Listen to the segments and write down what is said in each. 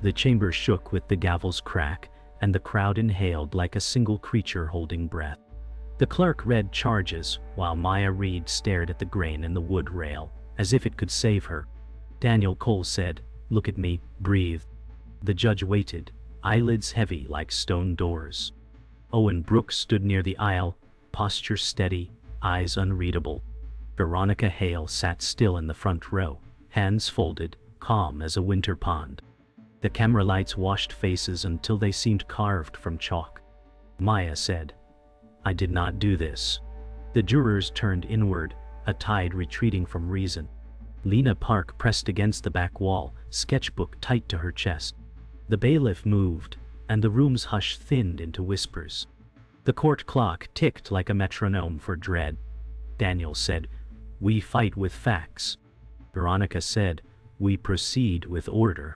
The chamber shook with the gavel's crack, and the crowd inhaled like a single creature holding breath. The clerk read charges, while Maya Reed stared at the grain in the wood rail, as if it could save her. Daniel Cole said, "Look at me, breathe." The judge waited, eyelids heavy like stone doors. Owen Brooks stood near the aisle, posture steady, eyes unreadable. Veronica Hale sat still in the front row, hands folded, calm as a winter pond. The camera lights washed faces until they seemed carved from chalk. Maya said, "I did not do this." The jurors turned inward, a tide retreating from reason. Lena Park pressed against the back wall, sketchbook tight to her chest. The bailiff moved, and the room's hush thinned into whispers. The court clock ticked like a metronome for dread. Daniel said, "We fight with facts." Veronica said, "We proceed with order."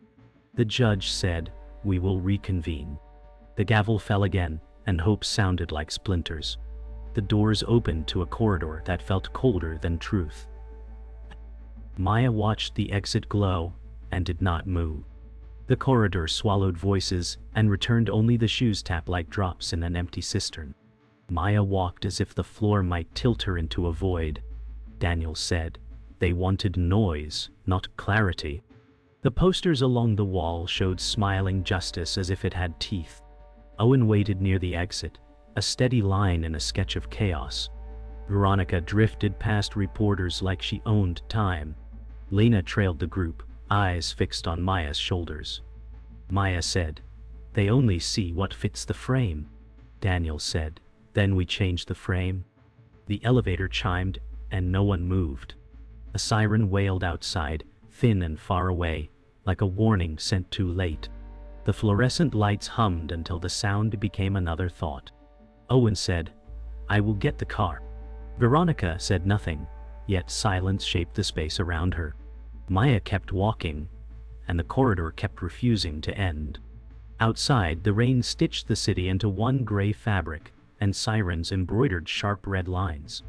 The judge said, "We will reconvene." The gavel fell again, and hope sounded like splinters. The doors opened to a corridor that felt colder than truth. Maya watched the exit glow, and did not move. The corridor swallowed voices, and returned only the shoes tap like drops in an empty cistern. Maya walked as if the floor might tilt her into a void. Daniel said, "They wanted noise, not clarity." The posters along the wall showed smiling justice as if it had teeth. Owen waited near the exit, a steady line in a sketch of chaos. Veronica drifted past reporters like she owned time. Lena trailed the group, eyes fixed on Maya's shoulders. Maya said, "They only see what fits the frame." Daniel said, "Then we change the frame." The elevator chimed, and no one moved. A siren wailed outside, thin and far away, like a warning sent too late. The fluorescent lights hummed until the sound became another thought. Owen said, "I will get the car." Veronica said nothing, yet silence shaped the space around her. Maya kept walking, and the corridor kept refusing to end. Outside, the rain stitched the city into one gray fabric, and sirens embroidered sharp red lines.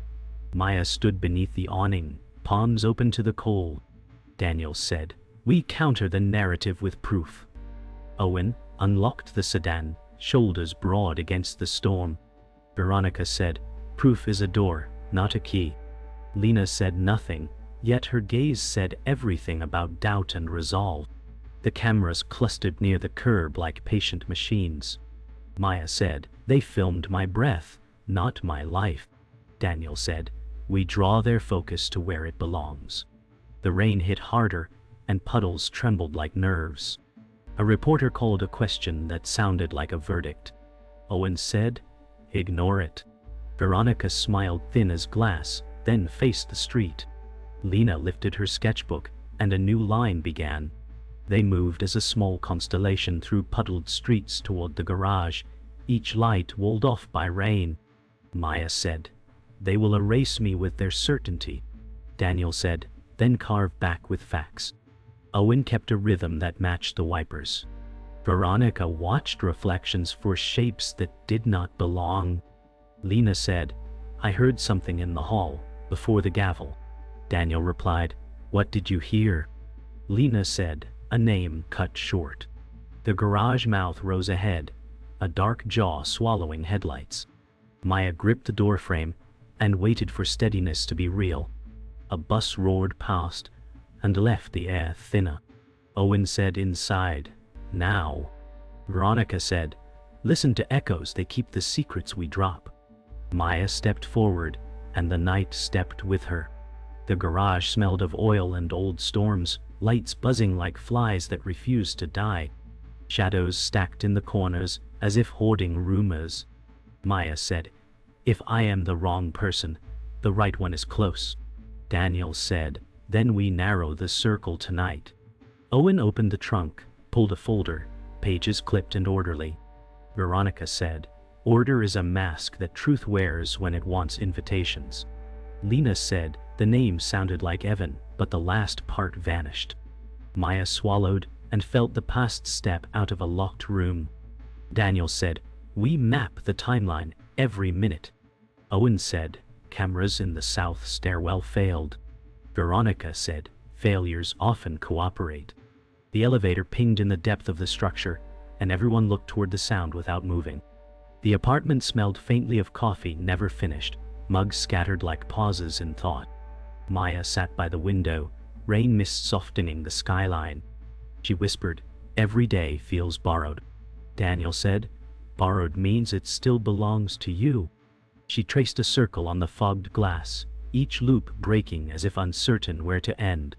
Maya stood beneath the awning, palms open to the cold. Daniel said, "We counter the narrative with proof." Owen unlocked the sedan, shoulders broad against the storm. Veronica said, "Proof is a door, not a key." Lena said nothing, yet her gaze said everything about doubt and resolve. The cameras clustered near the curb like patient machines. Maya said, "They filmed my breath, not my life." Daniel said, "We draw their focus to where it belongs." The rain hit harder, and puddles trembled like nerves. A reporter called a question that sounded like a verdict. Owen said, "Ignore it." Veronica smiled thin as glass, then faced the street. Lena lifted her sketchbook, and a new line began. They moved as a small constellation through puddled streets toward the garage, each light walled off by rain. Maya said, "They will erase me with their certainty." Daniel said, "Then carve back with facts." Owen kept a rhythm that matched the wipers. Veronica watched reflections for shapes that did not belong. Lena said, "I heard something in the hall, before the gavel." Daniel replied, "What did you hear?" Lena said, a name cut short. The garage mouth rose ahead, a dark jaw swallowing headlights. Maya gripped the doorframe and waited for steadiness to be real. A bus roared past and left the air thinner. Owen said inside, "Now." Veronica said, "Listen to echoes, they keep the secrets we drop." Maya stepped forward, and the night stepped with her. The garage smelled of oil and old storms, lights buzzing like flies that refused to die. Shadows stacked in the corners, as if hoarding rumors. Maya said, "If I am the wrong person, the right one is close." Daniel said, "Then we narrow the circle tonight." Owen opened the trunk, pulled a folder, pages clipped and orderly. Veronica said, "Order is a mask that truth wears when it wants invitations." Lena said, the name sounded like Evan, but the last part vanished. Maya swallowed and felt the past step out of a locked room. Daniel said, "We map the timeline every minute." Owen said, "Cameras in the south stairwell failed." Veronica said, "Failures often cooperate." The elevator pinged in the depth of the structure, and everyone looked toward the sound without moving. The apartment smelled faintly of coffee never finished, mugs scattered like pauses in thought. Maya sat by the window, rain mist softening the skyline. She whispered, "Every day feels borrowed." Daniel said, "Borrowed means it still belongs to you." She traced a circle on the fogged glass, each loop breaking as if uncertain where to end.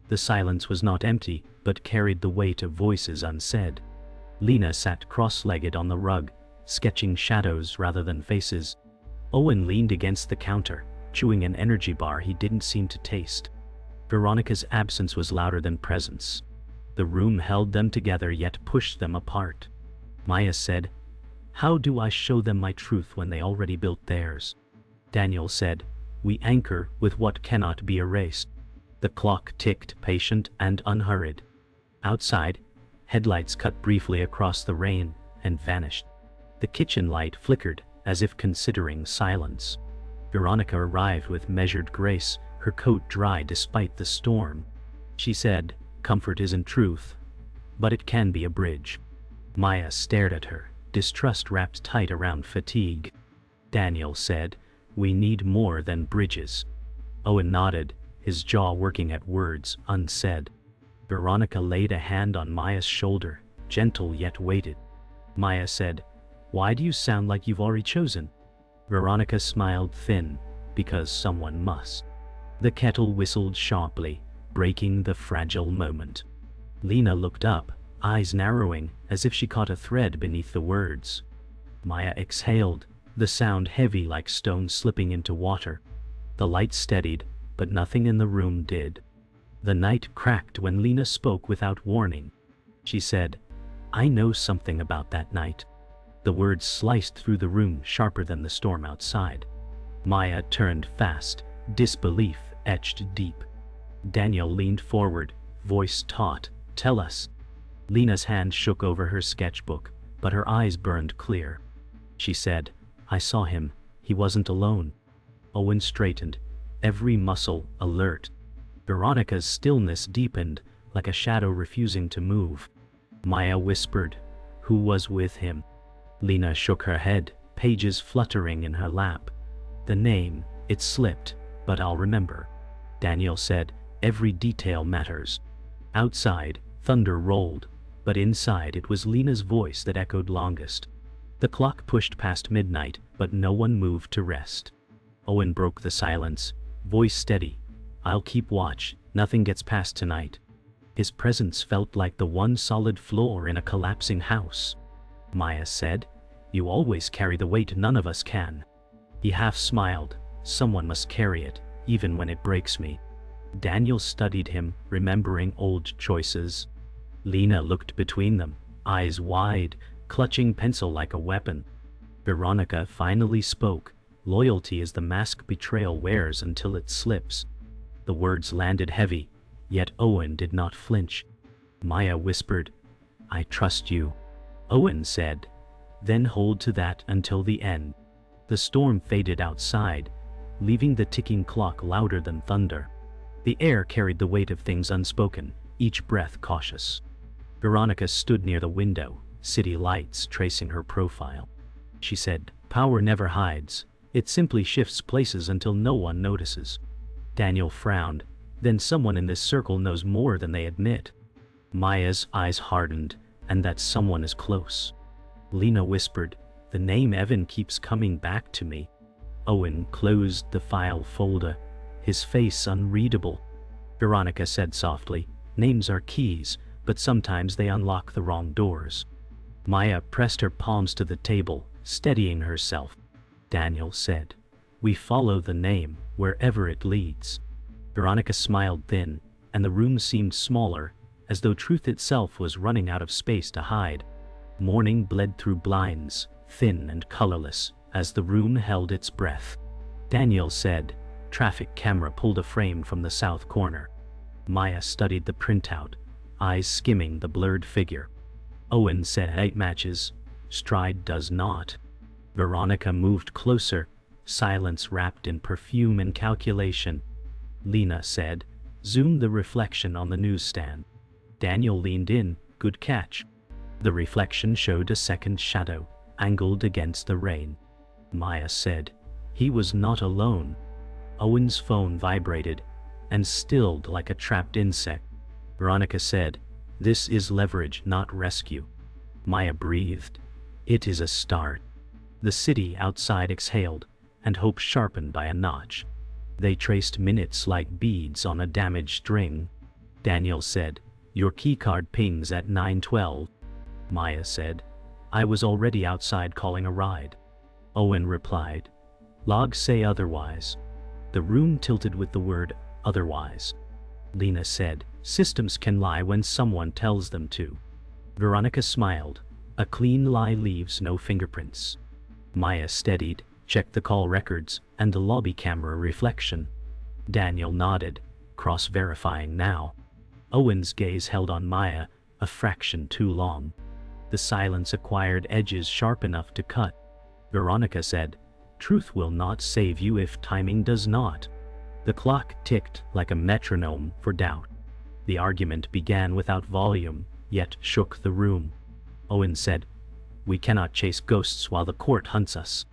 The silence was not empty, but carried the weight of voices unsaid. Lena sat cross-legged on the rug, sketching shadows rather than faces. Owen leaned against the counter, chewing an energy bar he didn't seem to taste. Veronica's absence was louder than presence. The room held them together yet pushed them apart. Maya said, "How do I show them my truth when they already built theirs?" Daniel said, "We anchor with what cannot be erased." The clock ticked, patient and unhurried. Outside, headlights cut briefly across the rain and vanished. The kitchen light flickered, as if considering silence. Veronica arrived with measured grace, her coat dry despite the storm. She said, "Comfort isn't truth, but it can be a bridge." Maya stared at her, distrust wrapped tight around fatigue. Daniel said, "We need more than bridges." Owen nodded, his jaw working at words unsaid. Veronica laid a hand on Maya's shoulder, gentle yet weighted. Maya said, "Why do you sound like you've already chosen?" Veronica smiled thin, "Because someone must." The kettle whistled sharply, breaking the fragile moment. Lena looked up, eyes narrowing, as if she caught a thread beneath the words. Maya exhaled, the sound heavy like stone slipping into water. The light steadied, but nothing in the room did. The night cracked when Lena spoke without warning. She said, "I know something about that night." The words sliced through the room sharper than the storm outside. Maya turned fast, disbelief etched deep. Daniel leaned forward, voice taut, "Tell us." Lena's hand shook over her sketchbook, but her eyes burned clear. She said, "I saw him. He wasn't alone." Owen straightened, every muscle alert. Veronica's stillness deepened, like a shadow refusing to move. Maya whispered, "Who was with him?" Lena shook her head, pages fluttering in her lap. "The name, it slipped, but I'll remember." Daniel said, "Every detail matters." Outside, thunder rolled, but inside it was Lena's voice that echoed longest. The clock pushed past midnight, but no one moved to rest. Owen broke the silence, voice steady, "I'll keep watch, nothing gets past tonight." His presence felt like the one solid floor in a collapsing house. Maya said, "You always carry the weight none of us can." He half smiled, "Someone must carry it, even when it breaks me." Daniel studied him, remembering old choices. Lena looked between them, eyes wide, clutching pencil like a weapon. Veronica finally spoke, "Loyalty is the mask betrayal wears until it slips." The words landed heavy, yet Owen did not flinch. Maya whispered, "I trust you." Owen said, "Then hold to that until the end." The storm faded outside, leaving the ticking clock louder than thunder. The air carried the weight of things unspoken, each breath cautious. Veronica stood near the window, city lights tracing her profile. She said, "Power never hides. It simply shifts places until no one notices." Daniel frowned, "Then someone in this circle knows more than they admit." Maya's eyes hardened, "And that someone is close." Lena whispered, "The name Evan keeps coming back to me." Owen closed the file folder, his face unreadable. Veronica said softly, "Names are keys, but sometimes they unlock the wrong doors." Maya pressed her palms to the table, steadying herself. Daniel said, "We follow the name, wherever it leads." Veronica smiled thin, and the room seemed smaller, as though truth itself was running out of space to hide. Morning bled through blinds, thin and colorless, as the room held its breath. Daniel said, "Traffic camera pulled a frame from the south corner." Maya studied the printout, eyes skimming the blurred figure. Owen said, "It matches. Stride does not." Veronica moved closer, silence wrapped in perfume and calculation. Lena said, "Zoom the reflection on the newsstand." Daniel leaned in. Good catch. The reflection showed a second shadow, angled against the rain. Maya said, he was not alone. Owen's phone vibrated and stilled like a trapped insect. Veronica said, this is leverage, not rescue. Maya breathed. It is a start. The city outside exhaled, and hope sharpened by a notch. They traced minutes like beads on a damaged string. Daniel said, your keycard pings at 9:12. Maya said, I was already outside calling a ride. Owen replied, logs say otherwise. The room tilted with the word otherwise. Lena said, systems can lie when someone tells them to. Veronica smiled. A clean lie leaves no fingerprints. Maya steadied, checked the call records and the lobby camera reflection. Daniel nodded, cross-verifying now. Owen's gaze held on Maya, a fraction too long. The silence acquired edges sharp enough to cut. Veronica said, truth will not save you if timing does not. The clock ticked like a metronome for doubt. The argument began without volume, yet shook the room. Owen said, we cannot chase ghosts while the court hunts us.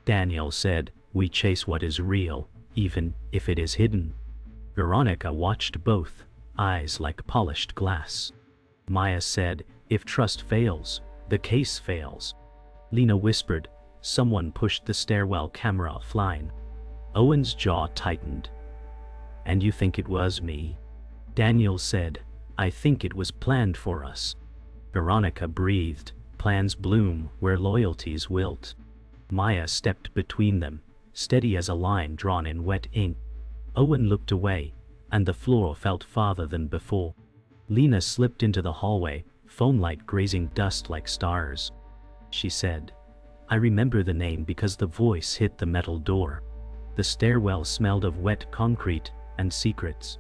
Daniel said, we chase what is real, even if it is hidden. Veronica watched both, eyes like polished glass. Maya said, if trust fails, the case fails. Lena whispered, someone pushed the stairwell camera offline. Owen's jaw tightened. And you think it was me? Daniel said, I think it was planned for us. Veronica breathed, plans bloom where loyalties wilt. Maya stepped between them, steady as a line drawn in wet ink. Owen looked away, and the floor felt farther than before. Lena slipped into the hallway, phone light grazing dust like stars. She said, I remember the name because the voice hit the metal door. The stairwell smelled of wet concrete and secrets.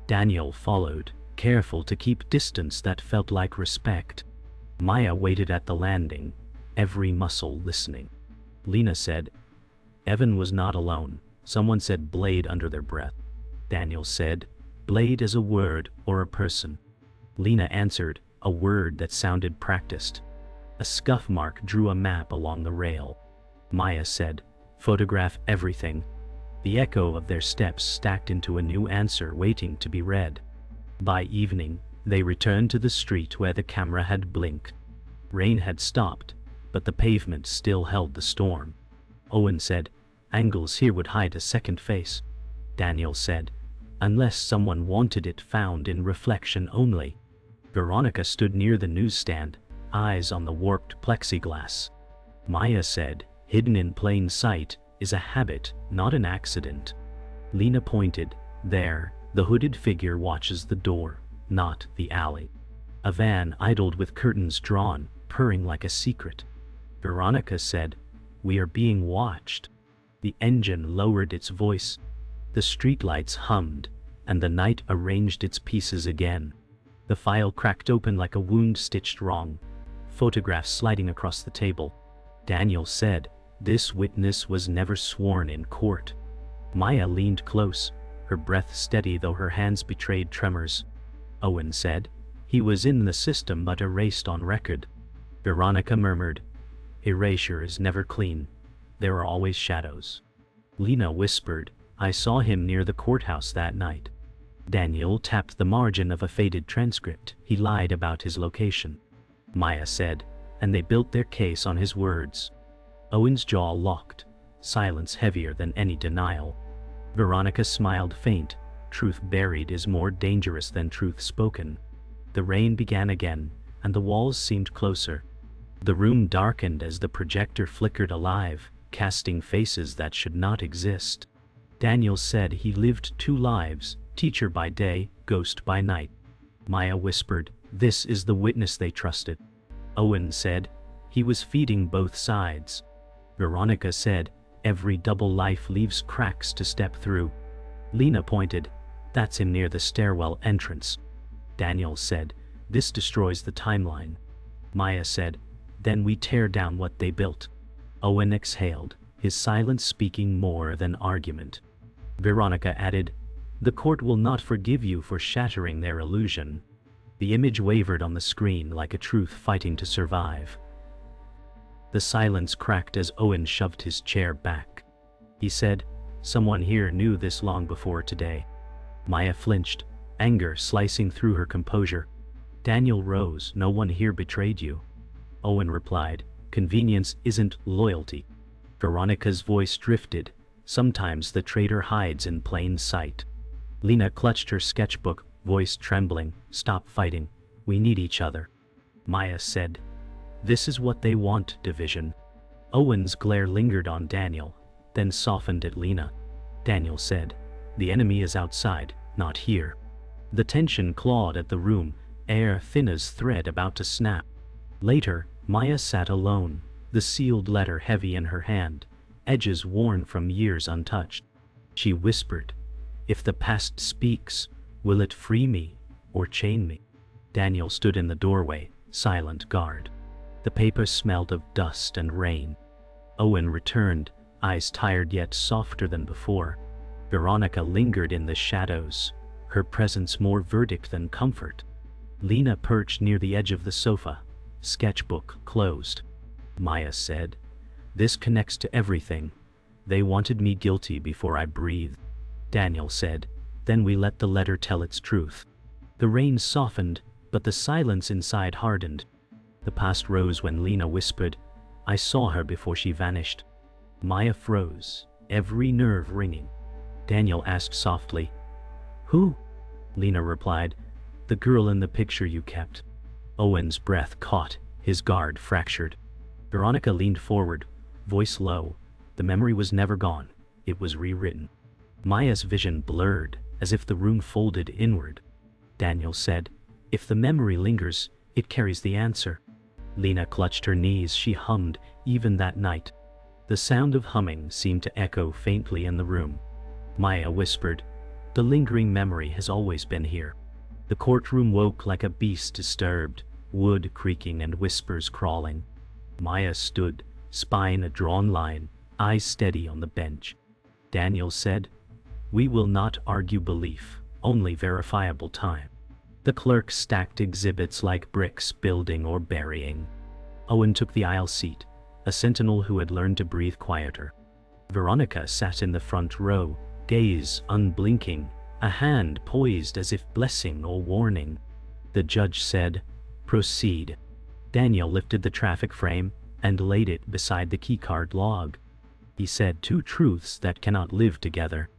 Daniel followed, careful to keep distance that felt like respect. Maya waited at the landing, every muscle listening. Lena said, Evan was not alone. Someone said Blade under their breath. Daniel said, Blade as a word or a person. Lena answered, a word that sounded practiced. A scuff mark drew a map along the rail. Maya said, photograph everything. The echo of their steps stacked into a new answer waiting to be read. By evening, they returned to the street where the camera had blinked. Rain had stopped, but the pavement still held the storm. Owen said, angles here would hide a second face. Daniel said, unless someone wanted it found in reflection only. Veronica stood near the newsstand, eyes on the warped plexiglass. Maya said, hidden in plain sight is a habit, not an accident. Lena pointed, there, the hooded figure watches the door, not the alley. A van idled with curtains drawn, purring like a secret. Veronica said, we are being watched. The engine lowered its voice. The streetlights hummed, and the night arranged its pieces again. The file cracked open like a wound stitched wrong, photographs sliding across the table. Daniel said, this witness was never sworn in court. Maya leaned close, her breath steady though her hands betrayed tremors. Owen said, he was in the system but erased on record. Veronica murmured, erasure is never clean. There are always shadows. Lena whispered, I saw him near the courthouse that night. Daniel tapped the margin of a faded transcript. He lied about his location. Maya said, and they built their case on his words. Owen's jaw locked, silence heavier than any denial. Veronica smiled faint. Truth buried is more dangerous than truth spoken. The rain began again, and the walls seemed closer. The room darkened as the projector flickered alive, casting faces that should not exist. Daniel said he lived two lives, teacher by day, ghost by night. Maya whispered, this is the witness they trusted. Owen said, he was feeding both sides. Veronica said, every double life leaves cracks to step through. Lena pointed, that's him near the stairwell entrance. Daniel said, this destroys the timeline. Maya said, then we tear down what they built. Owen exhaled, his silence speaking more than argument. Veronica added, the court will not forgive you for shattering their illusion. The image wavered on the screen like a truth fighting to survive. The silence cracked as Owen shoved his chair back. He said, "Someone here knew this long before today." Maya flinched, anger slicing through her composure. Daniel rose. "No one here betrayed you." Owen replied, "Convenience isn't loyalty." Veronica's voice drifted. "Sometimes the traitor hides in plain sight." Lena clutched her sketchbook, voice trembling. "Stop fighting. We need each other." Maya said, "This is what they want, division." Owen's glare lingered on Daniel, then softened at Lena. Daniel said, "The enemy is outside, not here." The tension clawed at the room, air thin as thread about to snap. Later, Maya sat alone, the sealed letter heavy in her hand, edges worn from years untouched. She whispered, "If the past speaks, will it free me or chain me?" Daniel stood in the doorway, silent guard. The paper smelled of dust and rain. Owen returned, eyes tired yet softer than before. Veronica lingered in the shadows, her presence more verdict than comfort. Lena perched near the edge of the sofa, sketchbook closed. Maya said, "This connects to everything. They wanted me guilty before I breathed." Daniel said, "Then we let the letter tell its truth." The rain softened, but the silence inside hardened. The past rose when Lena whispered, "I saw her before she vanished." Maya froze, every nerve ringing. Daniel asked softly, "Who?" Lena replied, "The girl in the picture you kept." Owen's breath caught, his guard fractured. Veronica leaned forward, voice low. The memory was never gone, it was rewritten. Maya's vision blurred, as if the room folded inward. Daniel said, "If the memory lingers, it carries the answer." Lena clutched her knees. She hummed, even that night. The sound of humming seemed to echo faintly in the room. Maya whispered, "The lingering memory has always been here." The courtroom woke like a beast disturbed, wood creaking and whispers crawling. Maya stood, spine a drawn line, eyes steady on the bench. Daniel said, "We will not argue belief, only verifiable time." The clerk stacked exhibits like bricks, building or burying. Owen took the aisle seat, a sentinel who had learned to breathe quieter. Veronica sat in the front row, gaze unblinking, a hand poised as if blessing or warning. The judge said, "Proceed." Daniel lifted the traffic frame and laid it beside the keycard log. He said, "Two truths that cannot live together."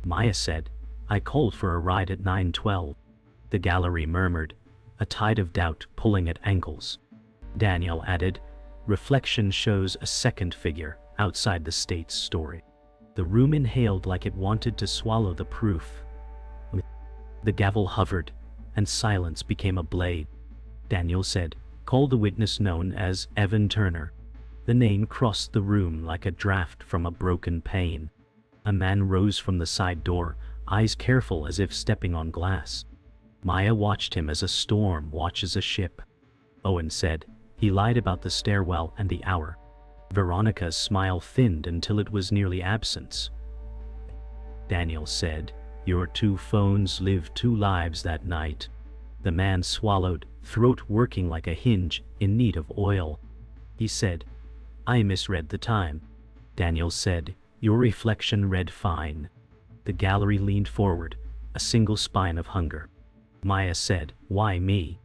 Maya said, "I called for a ride at 9:12. The gallery murmured, a tide of doubt pulling at ankles. Daniel added, "Reflection shows a second figure outside the state's story." The room inhaled like it wanted to swallow the proof. The gavel hovered, and silence became a blade. Daniel said, "Call the witness known as Evan Turner." The name crossed the room like a draft from a broken pane. A man rose from the side door, eyes careful as if stepping on glass. Maya watched him as a storm watches a ship. Owen said, "He lied about the stairwell and the hour." Veronica's smile thinned until it was nearly absence. Daniel said, "Your two phones lived two lives that night." The man swallowed, throat working like a hinge in need of oil. He said, "I misread the time." Daniel said, "Your reflection read fine." The gallery leaned forward, a single spine of hunger. Maya said, "Why me?"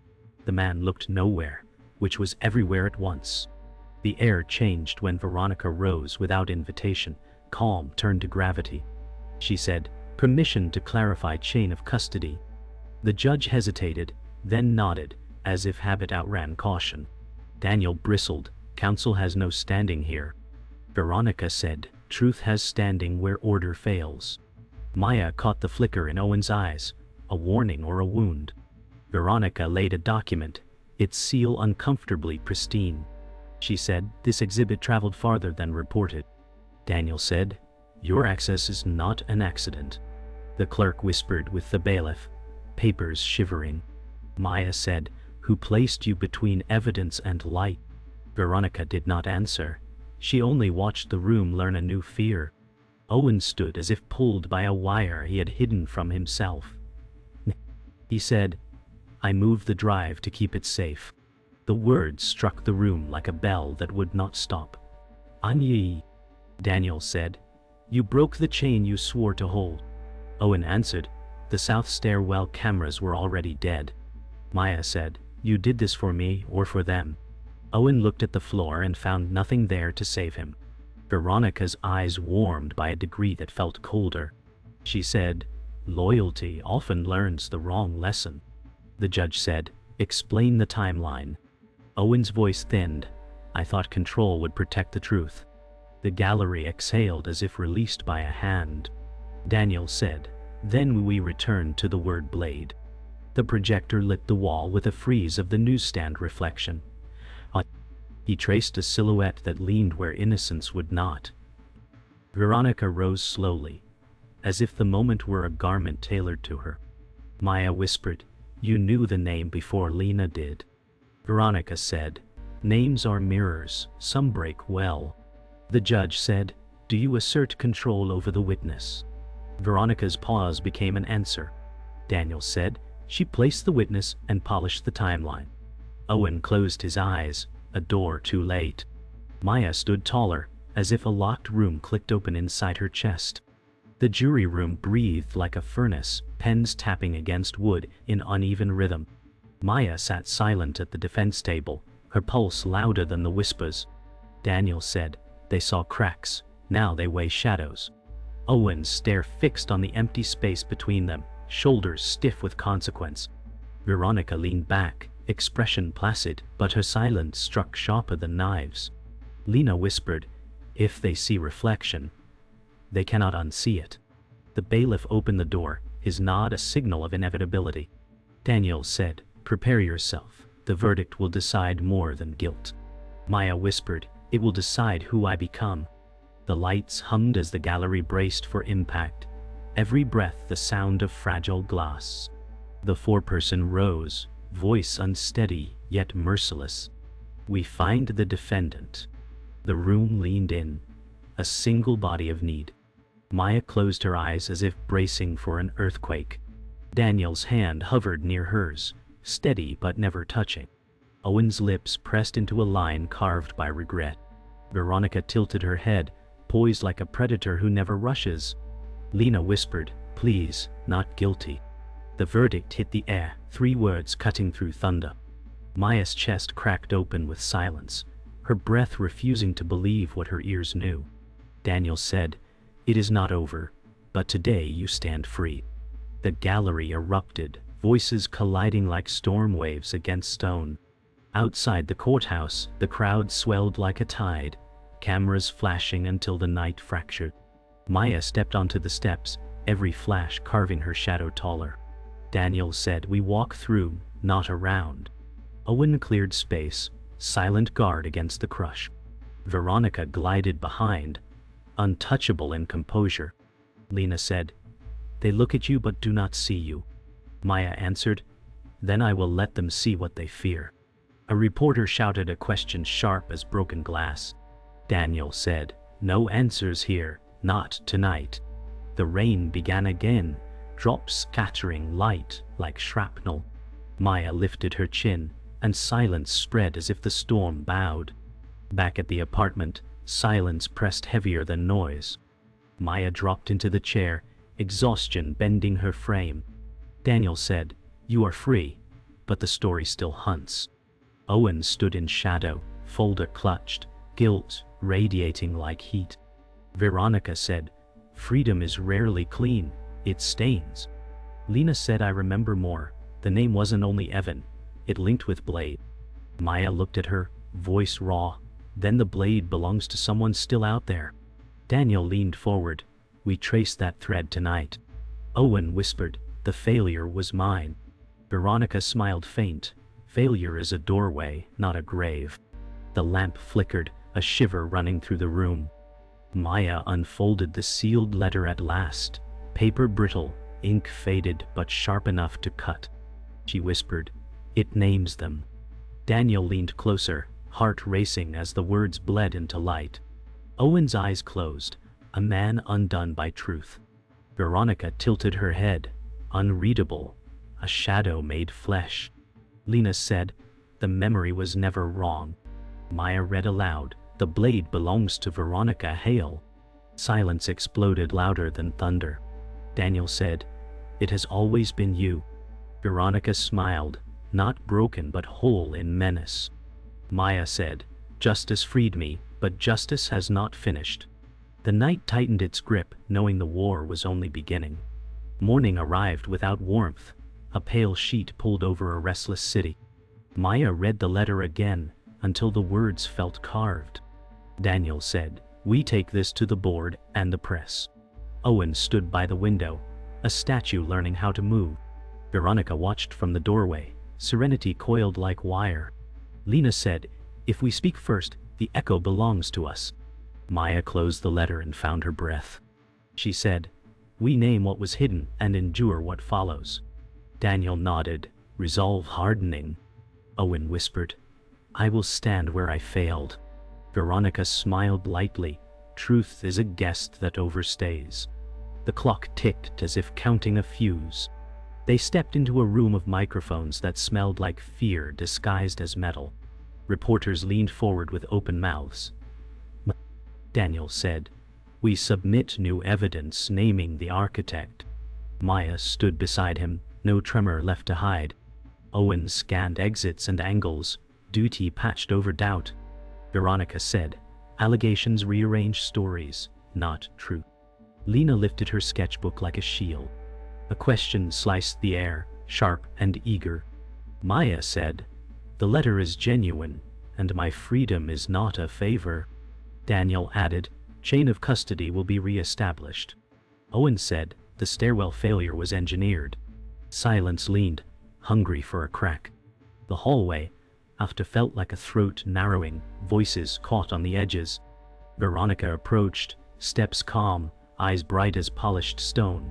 The man looked nowhere, which was everywhere at once. The air changed when Veronica rose without invitation, calm turned to gravity. She said, "Permission to clarify chain of custody." The judge hesitated, then nodded, as if habit outran caution. Daniel bristled, "Counsel has no standing here." Veronica said, "Truth has standing where order fails." Maya caught the flicker in Owen's eyes, a warning or a wound. Veronica laid a document, its seal uncomfortably pristine. She said, "This exhibit traveled farther than reported." Daniel said, "Your access is not an accident." The clerk whispered with the bailiff, papers shivering. Maya said, "Who placed you between evidence and light?" Veronica did not answer. She only watched the room learn a new fear. Owen stood as if pulled by a wire he had hidden from himself. He said, I moved the drive to keep it safe. The words struck the room like a bell that would not stop. Anyi, Daniel said. You broke the chain you swore to hold. Owen answered. The south stairwell cameras were already dead. Maya said, you did this for me or for them? Owen looked at the floor and found nothing there to save him. Veronica's eyes warmed by a degree that felt colder. She said, loyalty often learns the wrong lesson. The judge said, explain the timeline. Owen's voice thinned. I thought control would protect the truth. The gallery exhaled as if released by a hand. Daniel said, then we returned to the word blade. The projector lit the wall with a frieze of the newsstand reflection. He traced a silhouette that leaned where innocence would not. Veronica rose slowly, as if the moment were a garment tailored to her. Maya whispered, you knew the name before Lena did. Veronica said, names are mirrors, some break well. The judge said, do you assert control over the witness? Veronica's pause became an answer. Daniel said, she placed the witness and polished the timeline. Owen closed his eyes, a door too late. Maya stood taller, as if a locked room clicked open inside her chest. The jury room breathed like a furnace, pens tapping against wood in uneven rhythm. Maya sat silent at the defense table, her pulse louder than the whispers. Daniel said, they saw cracks, now they weigh shadows. Owen's stare fixed on the empty space between them, shoulders stiff with consequence. Veronica leaned back, expression placid, but her silence struck sharper than knives. Lena whispered, if they see reflection, they cannot unsee it. The bailiff opened the door, his nod a signal of inevitability. Daniel said, prepare yourself, the verdict will decide more than guilt. Maya whispered, it will decide who I become. The lights hummed as the gallery braced for impact, every breath the sound of fragile glass. The foreperson rose, voice unsteady yet merciless. We find the defendant. The room leaned in, a single body of need. Maya closed her eyes as if bracing for an earthquake. Daniel's hand hovered near hers, steady but never touching. Owen's lips pressed into a line carved by regret. Veronica tilted her head, poised like a predator who never rushes. Lena whispered, please, not guilty. The verdict hit the air, 3 words cutting through thunder. Maya's chest cracked open with silence, her breath refusing to believe what her ears knew. Daniel said, it is not over, but today you stand free. The gallery erupted, voices colliding like storm waves against stone. Outside the courthouse, the crowd swelled like a tide, cameras flashing until the night fractured. Maya stepped onto the steps, every flash carving her shadow taller. Daniel said, we walk through, not around. Owen cleared space, silent guard against the crush. Veronica glided behind, untouchable in composure. Lena said, they look at you but do not see you. Maya answered, then I will let them see what they fear. A reporter shouted a question sharp as broken glass. Daniel said, no answers here, not tonight. The rain began again, drops scattering light like shrapnel. Maya lifted her chin, and silence spread as if the storm bowed. Back at the apartment, silence pressed heavier than noise. Maya dropped into the chair, exhaustion bending her frame. Daniel said, you are free, but the story still hunts. Owen stood in shadow, folder clutched, guilt radiating like heat. Veronica said, freedom is rarely clean, it stains. Lena said, I remember more, the name wasn't only Evan, it linked with Blade. Maya looked at her, voice raw, then the blade belongs to someone still out there. Daniel leaned forward, we traced that thread tonight. Owen whispered, the failure was mine. Veronica smiled faint, failure is a doorway, not a grave. The lamp flickered, a shiver running through the room. Maya unfolded the sealed letter at last, paper brittle, ink faded but sharp enough to cut. She whispered, it names them. Daniel leaned closer, heart racing as the words bled into light. Owen's eyes closed, a man undone by truth. Veronica tilted her head, unreadable, a shadow made flesh. Lena said, the memory was never wrong. Maya read aloud, the blade belongs to Veronica Hale. Silence exploded louder than thunder. Daniel said, it has always been you. Veronica smiled, not broken but whole in menace. Maya said, justice freed me, but justice has not finished. The night tightened its grip, knowing the war was only beginning. Morning arrived without warmth, a pale sheet pulled over a restless city. Maya read the letter again, until the words felt carved. Daniel said, we take this to the board and the press. Owen stood by the window, a statue learning how to move. Veronica watched from the doorway, serenity coiled like wire. Lena said, if we speak first, the echo belongs to us. Maya closed the letter and found her breath. She said, we name what was hidden and endure what follows. Daniel nodded, resolve hardening. Owen whispered, I will stand where I failed. Veronica smiled lightly, truth is a guest that overstays. The clock ticked as if counting a fuse. They stepped into a room of microphones that smelled like fear disguised as metal. Reporters leaned forward with open mouths. Daniel said, we submit new evidence naming the architect. Maya stood beside him, no tremor left to hide. Owen scanned exits and angles, duty patched over doubt. Veronica said, allegations rearrange stories, not truth. Lena lifted her sketchbook like a shield. A question sliced the air, sharp and eager. Maya said, the letter is genuine, and my freedom is not a favor. Daniel added, chain of custody will be re-established. Owen said, the stairwell failure was engineered. Silence leaned, hungry for a crack. The hallway, after felt like a throat narrowing, voices caught on the edges. Veronica approached, steps calm, eyes bright as polished stone.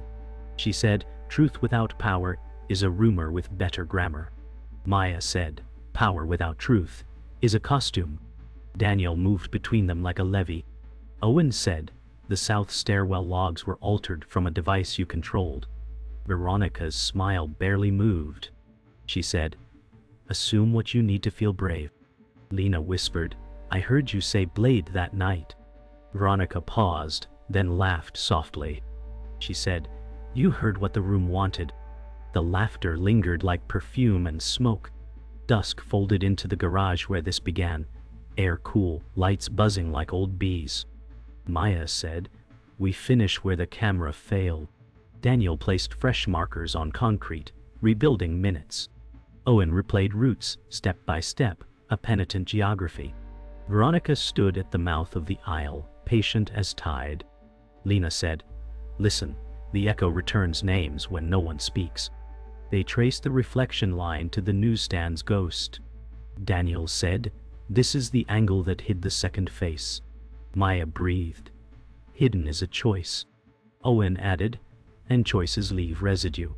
She said, truth without power is a rumor with better grammar. Maya said, power without truth is a costume. Daniel moved between them like a levee. Owen said, the south stairwell logs were altered from a device you controlled. Veronica's smile barely moved. She said, assume what you need to feel brave. Lena whispered, I heard you say blade that night. Veronica paused, then laughed softly. She said, you heard what the room wanted. The laughter lingered like perfume and smoke. Dusk folded into the garage where this began, air cool, lights buzzing like old bees. Maya said, we finish where the camera failed. Daniel placed fresh markers on concrete, rebuilding minutes. Owen replayed routes, step by step, a penitent geography. Veronica stood at the mouth of the aisle, patient as tide. Lena said, listen, the echo returns names when no one speaks. They traced the reflection line to the newsstand's ghost. Daniel said, this is the angle that hid the second face. Maya breathed. Hidden is a choice. Owen added, and choices leave residue.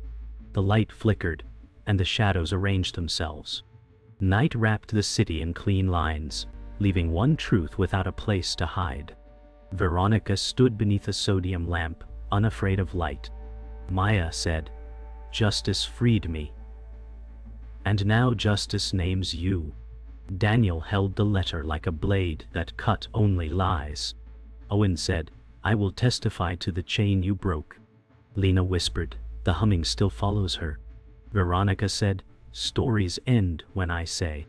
The light flickered, and the shadows arranged themselves. Night wrapped the city in clean lines, leaving one truth without a place to hide. Veronica stood beneath a sodium lamp, unafraid of light. Maya said, justice freed me. And now justice names you. Daniel held the letter like a blade that cut only lies. Owen said, I will testify to the chain you broke. Lena whispered, the humming still follows her. Veronica said, stories end when I say.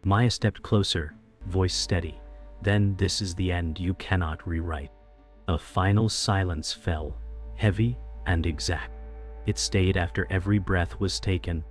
Maya stepped closer, voice steady. Then this is the end you cannot rewrite. A final silence fell, heavy and exact. It stayed after every breath was taken,